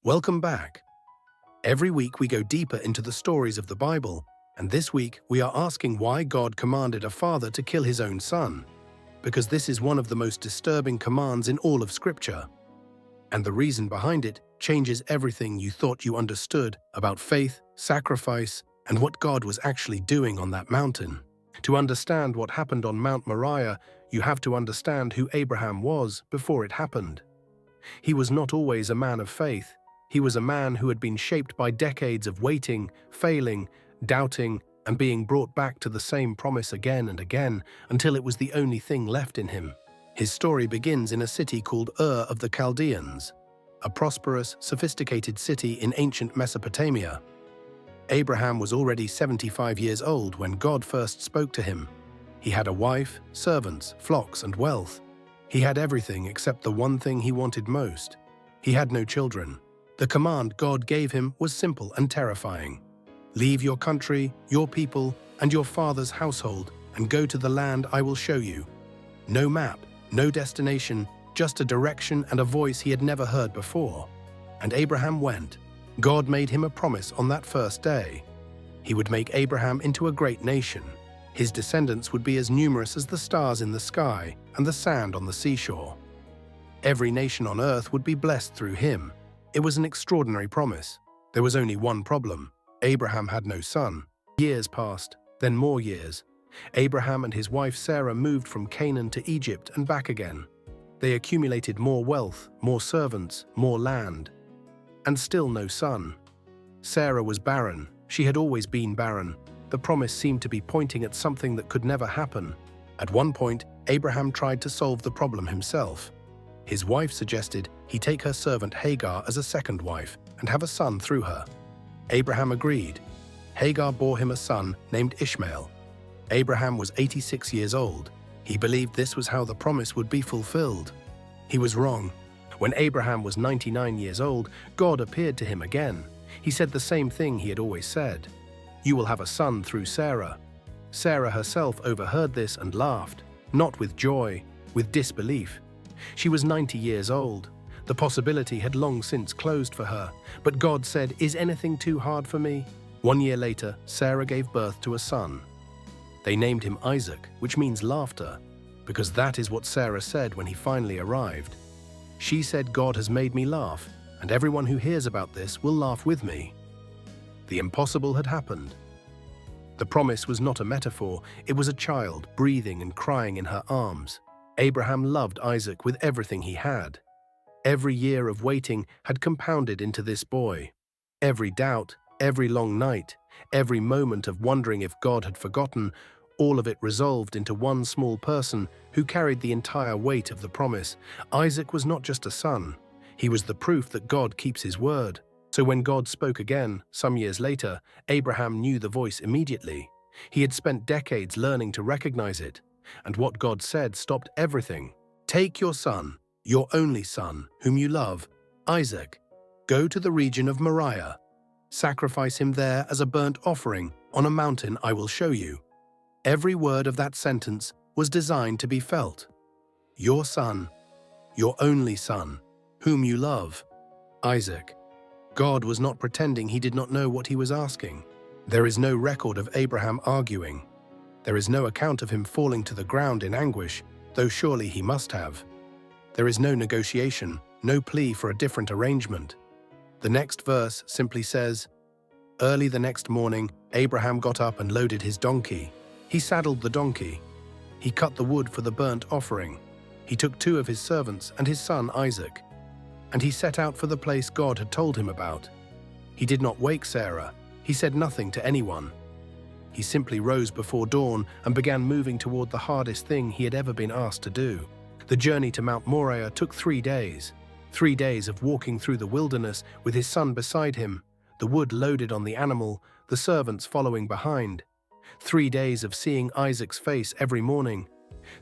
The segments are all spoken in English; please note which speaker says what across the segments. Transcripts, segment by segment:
Speaker 1: Welcome back. Every week we go deeper into the stories of the Bible, and this week we are asking why God commanded a father to kill his own son. Because this is one of the most disturbing commands in all of Scripture. And the reason behind it changes everything you thought you understood about faith, sacrifice, and what God was actually doing on that mountain. To understand what happened on Mount Moriah, you have to understand who Abraham was before it happened. He was not always a man of faith. He was a man who had been shaped by decades of waiting, failing, doubting, and being brought back to the same promise again and again until it was the only thing left in him. His story begins in a city called Ur of the Chaldeans, a prosperous, sophisticated city in ancient Mesopotamia. Abraham was already 75 years old when God first spoke to him. He had a wife, servants, flocks, and wealth. He had everything except the one thing he wanted most. He had no children. The command God gave him was simple and terrifying. Leave your country, your people, and your father's household, and go to the land I will show you. No map, no destination, just a direction and a voice he had never heard before. And Abraham went. God made him a promise on that first day. He would make Abraham into a great nation. His descendants would be as numerous as the stars in the sky and the sand on the seashore. Every nation on earth would be blessed through him. It was an extraordinary promise. There was only one problem. Abraham had no son. Years passed, then more years. Abraham and his wife Sarah moved from Canaan to Egypt and back again. They accumulated more wealth, more servants, more land. And still no son. Sarah was barren. She had always been barren. The promise seemed to be pointing at something that could never happen. At one point, Abraham tried to solve the problem himself. His wife suggested he take her servant Hagar as a second wife and have a son through her. Abraham agreed. Hagar bore him a son named Ishmael. Abraham was 86 years old. He believed this was how the promise would be fulfilled. He was wrong. When Abraham was 99 years old, God appeared to him again. He said the same thing he had always said. You will have a son through Sarah. Sarah herself overheard this and laughed, not with joy, with disbelief. She was 90 years old. The possibility had long since closed for her, but God said, "Is anything too hard for me?" 1 year later, Sarah gave birth to a son. They named him Isaac, which means laughter, because that is what Sarah said when he finally arrived. She said, "God has made me laugh, and everyone who hears about this will laugh with me." The impossible had happened. The promise was not a metaphor, it was a child breathing and crying in her arms. Abraham loved Isaac with everything he had. Every year of waiting had compounded into this boy. Every doubt, every long night, every moment of wondering if God had forgotten, all of it resolved into one small person who carried the entire weight of the promise. Isaac was not just a son. He was the proof that God keeps his word. So when God spoke again, some years later, Abraham knew the voice immediately. He had spent decades learning to recognize it. And what God said stopped everything. Take your son, your only son, whom you love, Isaac. Go to the region of Moriah. Sacrifice him there as a burnt offering on a mountain I will show you. Every word of that sentence was designed to be felt. Your son, your only son, whom you love, Isaac. God was not pretending he did not know what he was asking. There is no record of Abraham arguing. There is no account of him falling to the ground in anguish, though surely he must have. There is no negotiation, no plea for a different arrangement. The next verse simply says, "Early the next morning, Abraham got up and loaded his donkey. He saddled the donkey. He cut the wood for the burnt offering. He took 2 of his servants and his son Isaac. And he set out for the place God had told him about. He did not wake Sarah. He said nothing to anyone. He simply rose before dawn and began moving toward the hardest thing he had ever been asked to do. The journey to Mount Moriah took 3 days. 3 days of walking through the wilderness with his son beside him, the wood loaded on the animal, the servants following behind. 3 days of seeing Isaac's face every morning.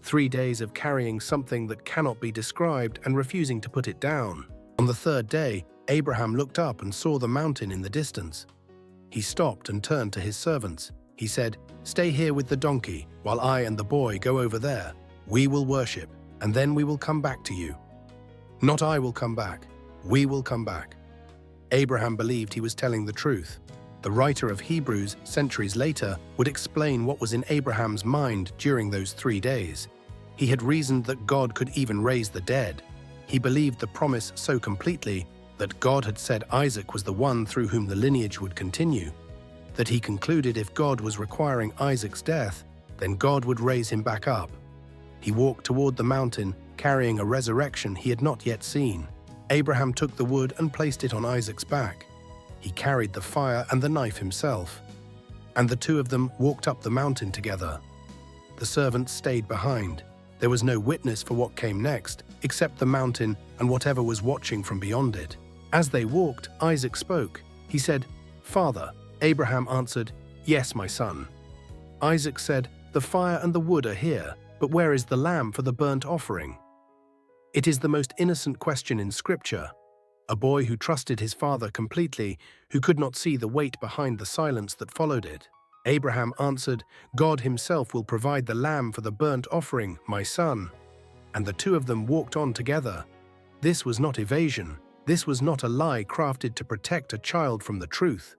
Speaker 1: 3 days of carrying something that cannot be described and refusing to put it down. On the 3rd day, Abraham looked up and saw the mountain in the distance. He stopped and turned to his servants. He said, "Stay here with the donkey while I and the boy go over there. We will worship, and then we will come back to you." Not I will come back, we will come back. Abraham believed he was telling the truth. The writer of Hebrews, centuries later, would explain what was in Abraham's mind during those 3 days. He had reasoned that God could even raise the dead. He believed the promise so completely that God had said Isaac was the one through whom the lineage would continue, that he concluded if God was requiring Isaac's death, then God would raise him back up. He walked toward the mountain, carrying a resurrection he had not yet seen. Abraham took the wood and placed it on Isaac's back. He carried the fire and the knife himself, and the two of them walked up the mountain together. The servants stayed behind. There was no witness for what came next, except the mountain and whatever was watching from beyond it. As they walked, Isaac spoke. He said, "Father." Abraham answered, "Yes, my son." Isaac said, "The fire and the wood are here, but where is the lamb for the burnt offering?" It is the most innocent question in Scripture. A boy who trusted his father completely, who could not see the weight behind the silence that followed it. Abraham answered, "God himself will provide the lamb for the burnt offering, my son." And the two of them walked on together. This was not evasion. This was not a lie crafted to protect a child from the truth.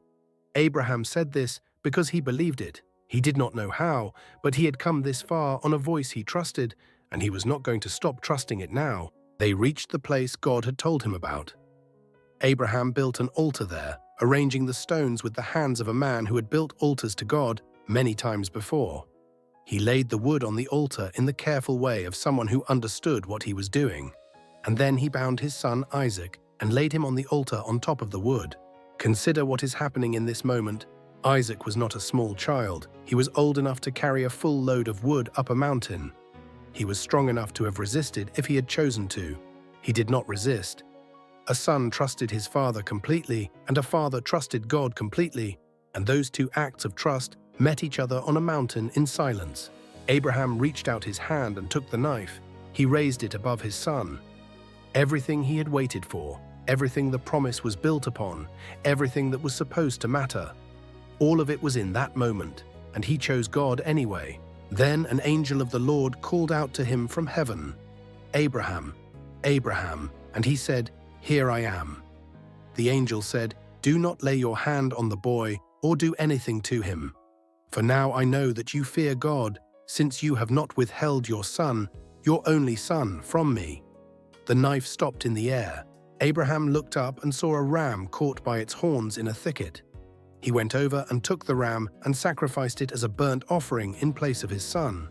Speaker 1: Abraham said this because he believed it. He did not know how, but he had come this far on a voice he trusted, and he was not going to stop trusting it now. They reached the place God had told him about. Abraham built an altar there, arranging the stones with the hands of a man who had built altars to God many times before. He laid the wood on the altar in the careful way of someone who understood what he was doing. And then he bound his son Isaac and laid him on the altar on top of the wood. Consider what is happening in this moment. Isaac was not a small child. He was old enough to carry a full load of wood up a mountain. He was strong enough to have resisted if he had chosen to. He did not resist. A son trusted his father completely, and a father trusted God completely, and those two acts of trust met each other on a mountain in silence. Abraham reached out his hand and took the knife. He raised it above his son. Everything he had waited for, everything the promise was built upon, everything that was supposed to matter, all of it was in that moment, and he chose God anyway. Then an angel of the Lord called out to him from heaven, "Abraham, Abraham," and he said, "Here I am." The angel said, "Do not lay your hand on the boy or do anything to him. For now I know that you fear God, since you have not withheld your son, your only son, from me." The knife stopped in the air. Abraham looked up and saw a ram caught by its horns in a thicket. He went over and took the ram and sacrificed it as a burnt offering in place of his son.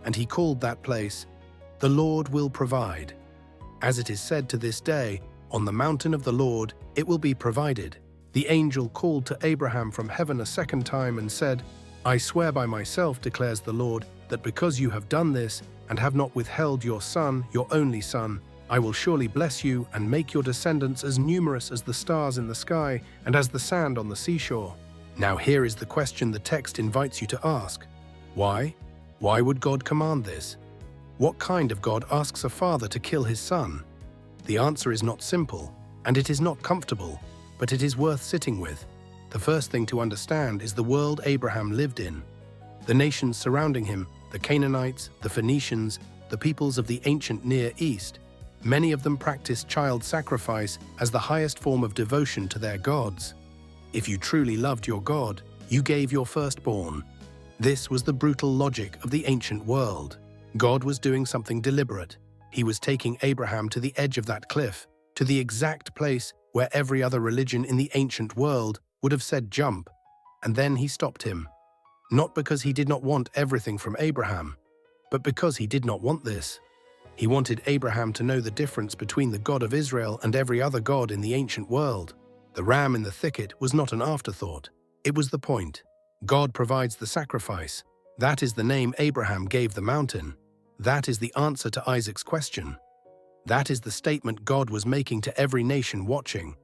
Speaker 1: And he called that place, "The Lord will provide." As it is said to this day, "On the mountain of the Lord it will be provided." The angel called to Abraham from heaven a second time and said, "I swear by myself, declares the Lord, that because you have done this and have not withheld your son, your only son, I will surely bless you and make your descendants as numerous as the stars in the sky and as the sand on the seashore." Now here is the question the text invites you to ask. Why? Why would God command this? What kind of God asks a father to kill his son? The answer is not simple, and it is not comfortable, but it is worth sitting with. The first thing to understand is the world Abraham lived in. The nations surrounding him, the Canaanites, the Phoenicians, the peoples of the ancient Near East, many of them practiced child sacrifice as the highest form of devotion to their gods. If you truly loved your God, you gave your firstborn. This was the brutal logic of the ancient world. God was doing something deliberate. He was taking Abraham to the edge of that cliff, to the exact place where every other religion in the ancient world would have said jump, and then he stopped him. Not because he did not want everything from Abraham, but because he did not want this. He wanted Abraham to know the difference between the God of Israel and every other god in the ancient world. The ram in the thicket was not an afterthought. It was the point. God provides the sacrifice. That is the name Abraham gave the mountain. That is the answer to Isaac's question. That is the statement God was making to every nation watching.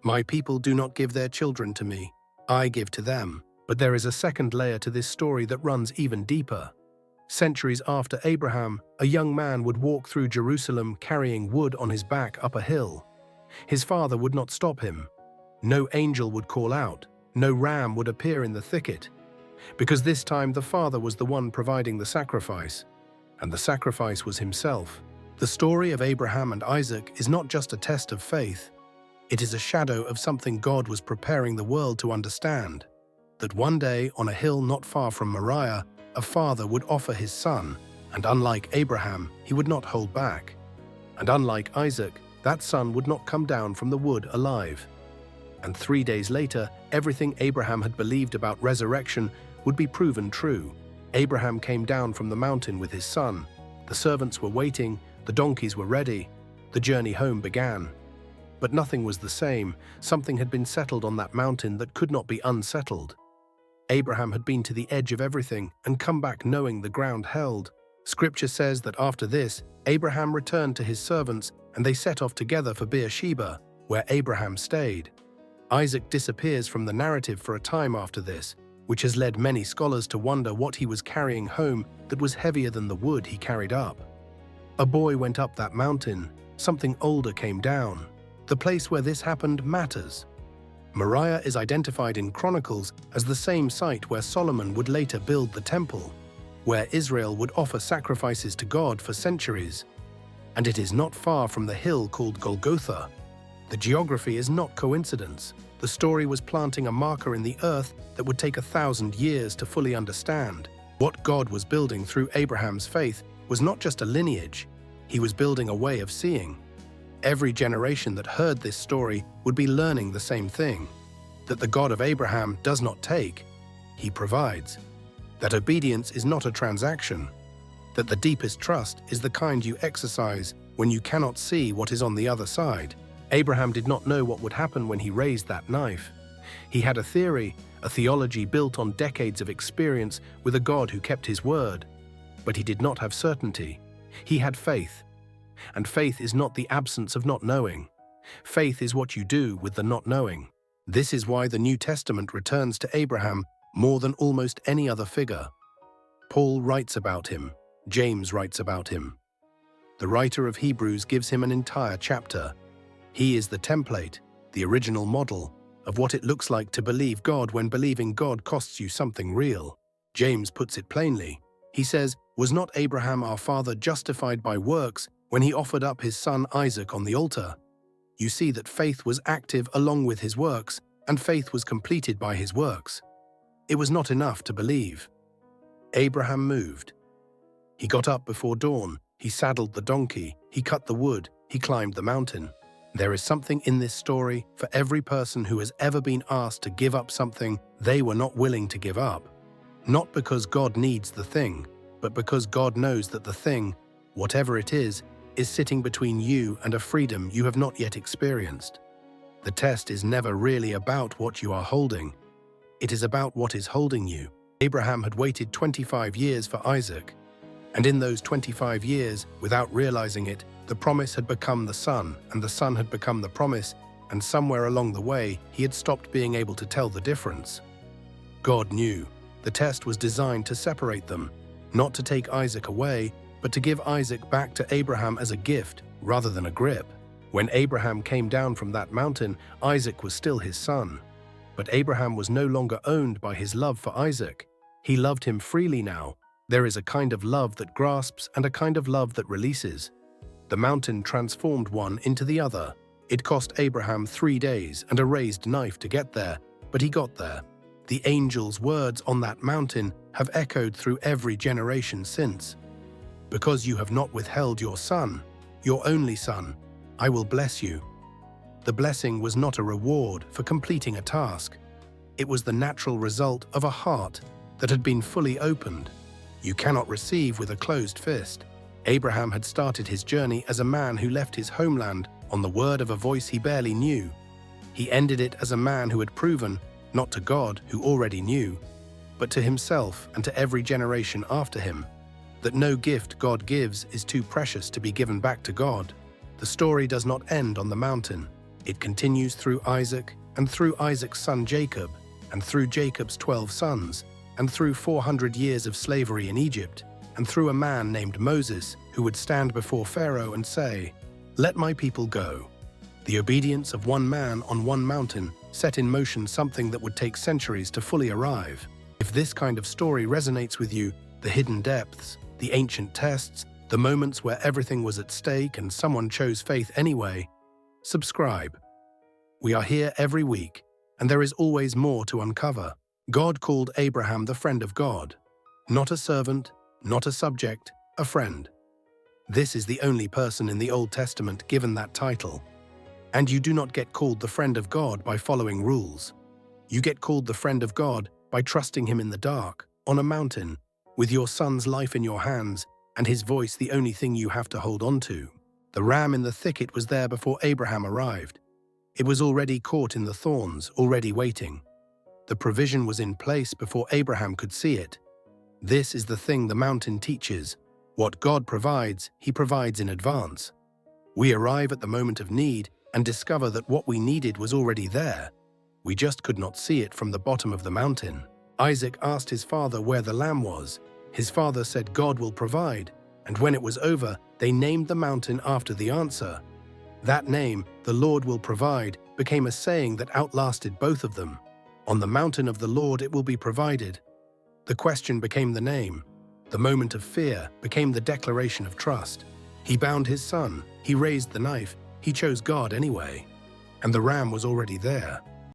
Speaker 1: My people do not give their children to me. I give to them. But there is a second layer to this story that runs even deeper. Centuries after Abraham, a young man would walk through Jerusalem carrying wood on his back up a hill. His father would not stop him. No angel would call out. No ram would appear in the thicket. Because this time the father was the one providing the sacrifice. And the sacrifice was himself. The story of Abraham and Isaac is not just a test of faith. It is a shadow of something God was preparing the world to understand. That one day, on a hill not far from Moriah, a father would offer his son, and unlike Abraham, he would not hold back. And unlike Isaac, that son would not come down from the wood alive. And 3 days later, everything Abraham had believed about resurrection would be proven true. Abraham came down from the mountain with his son. The servants were waiting, the donkeys were ready. The journey home began. But nothing was the same. Something had been settled on that mountain that could not be unsettled. Abraham had been to the edge of everything and come back knowing the ground held. Scripture says that after this, Abraham returned to his servants and they set off together for Beersheba, where Abraham stayed. Isaac disappears from the narrative for a time after this, which has led many scholars to wonder what he was carrying home that was heavier than the wood he carried up. A boy went up that mountain. Something older came down. The place where this happened matters. Moriah is identified in Chronicles as the same site where Solomon would later build the temple, where Israel would offer sacrifices to God for centuries. And it is not far from the hill called Golgotha. The geography is not coincidence. The story was planting a marker in the earth that would take 1,000 years to fully understand. What God was building through Abraham's faith was not just a lineage, he was building a way of seeing. Every generation that heard this story would be learning the same thing, that the God of Abraham does not take, he provides. That obedience is not a transaction, that the deepest trust is the kind you exercise when you cannot see what is on the other side. Abraham did not know what would happen when he raised that knife. He had a theory, a theology built on decades of experience with a God who kept his word. But he did not have certainty. He had faith. And faith is not the absence of not knowing. Faith is what you do with the not knowing. This is why the New Testament returns to Abraham more than almost any other figure. Paul writes about him. James writes about him. The writer of Hebrews gives him an entire chapter. He is the template, the original model, of what it looks like to believe God when believing God costs you something real. James puts it plainly. He says, "Was not Abraham our father justified by works when he offered up his son Isaac on the altar?" You see that faith was active along with his works, and faith was completed by his works. It was not enough to believe. Abraham moved. He got up before dawn, he saddled the donkey, he cut the wood, he climbed the mountain. There is something in this story for every person who has ever been asked to give up something they were not willing to give up. Not because God needs the thing, but because God knows that the thing, whatever it is sitting between you and a freedom you have not yet experienced. The test is never really about what you are holding. It is about what is holding you. Abraham had waited 25 years for Isaac, and in those 25 years, without realizing it, the promise had become the son, and the son had become the promise, and somewhere along the way, he had stopped being able to tell the difference. God knew. The test was designed to separate them, not to take Isaac away, but to give Isaac back to Abraham as a gift rather than a grip. When Abraham came down from that mountain, Isaac was still his son. But Abraham was no longer owned by his love for Isaac. He loved him freely now. There is a kind of love that grasps and a kind of love that releases. The mountain transformed one into the other. It cost Abraham 3 days and a raised knife to get there, but he got there. The angel's words on that mountain have echoed through every generation since. "Because you have not withheld your son, your only son, I will bless you." The blessing was not a reward for completing a task. It was the natural result of a heart that had been fully opened. You cannot receive with a closed fist. Abraham had started his journey as a man who left his homeland on the word of a voice he barely knew. He ended it as a man who had proven, not to God, who already knew, but to himself and to every generation after him, that no gift God gives is too precious to be given back to God. The story does not end on the mountain. It continues through Isaac, and through Isaac's son Jacob, and through Jacob's 12 sons, and through 400 years of slavery in Egypt, and through a man named Moses who would stand before Pharaoh and say, "Let my people go." The obedience of one man on one mountain set in motion something that would take centuries to fully arrive. If this kind of story resonates with you, the hidden depths, the ancient tests, the moments where everything was at stake and someone chose faith anyway, subscribe. We are here every week, and there is always more to uncover. God called Abraham the friend of God. Not a servant, not a subject, a friend. This is the only person in the Old Testament given that title. And you do not get called the friend of God by following rules. You get called the friend of God by trusting him in the dark, on a mountain, with your son's life in your hands and his voice the only thing you have to hold on to. The ram in the thicket was there before Abraham arrived. It was already caught in the thorns, already waiting. The provision was in place before Abraham could see it. This is the thing the mountain teaches. What God provides, he provides in advance. We arrive at the moment of need and discover that what we needed was already there. We just could not see it from the bottom of the mountain. Isaac asked his father where the lamb was. His father said God will provide, and when it was over, they named the mountain after the answer. That name, the Lord will provide, became a saying that outlasted both of them. On the mountain of the Lord it will be provided. The question became the name. The moment of fear became the declaration of trust. He bound his son, he raised the knife, he chose God anyway. And the ram was already there.